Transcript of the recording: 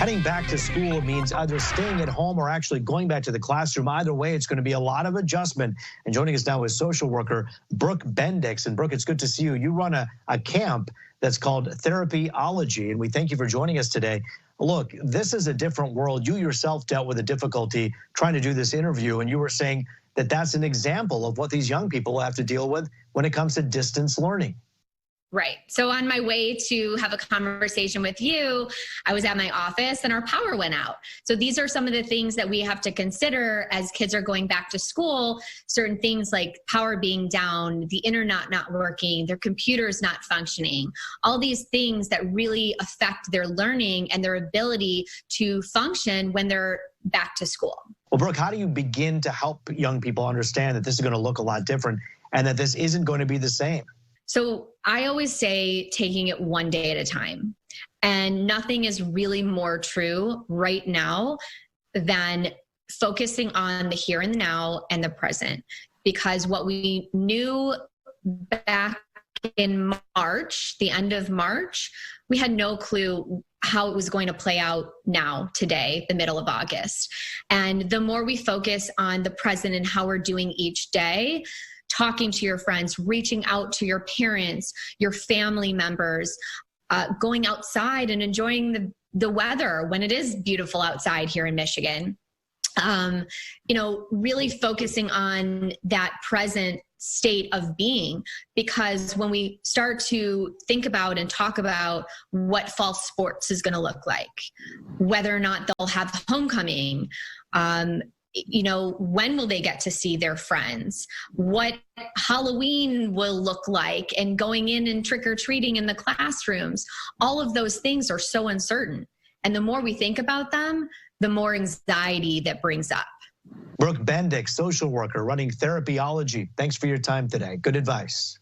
Heading back to school means either staying at home or actually going back to the classroom. Either way, it's going to be a lot of adjustment. And joining us now is social worker Brooke Bendix. And Brooke, it's good to see you. You run a camp that's called Therapyology, and we thank you for joining us today. Look, this is a different world. You yourself dealt with a difficulty trying to do this interview, and you were saying that that's an example of what these young people have to deal with when it comes to distance learning. Right. So on my way to have a conversation with you, I was at my office and our power went out. So these are some of the things that we have to consider as kids are going back to school. Certain things like power being down, the internet not working, their computers not functioning, all these things that really affect their learning and their ability to function when they're back to school. Well, Brooke, how do you begin to help young people understand that this is going to look a lot different and that this isn't going to be the same? So I always say taking it one day at a time. And nothing is really more true right now than focusing on the here and the now and the present. Because what we knew back in March, the end of March, we had no clue how it was going to play out now, today, the middle of August. And the more we focus on the present and how we're doing each day, talking to your friends, reaching out to your parents, your family members, going outside and enjoying the weather when it is beautiful outside here in Michigan. Really focusing on that present state of being, because when we start to think about and talk about what fall sports is going to look like, whether or not they'll have homecoming, when will they get to see their friends? What Halloween will look like, and going in and trick-or-treating in the classrooms. All of those things are so uncertain. And the more we think about them, the more anxiety that brings up. Brooke Bendix, social worker running Therapyology. Thanks for your time today. Good advice.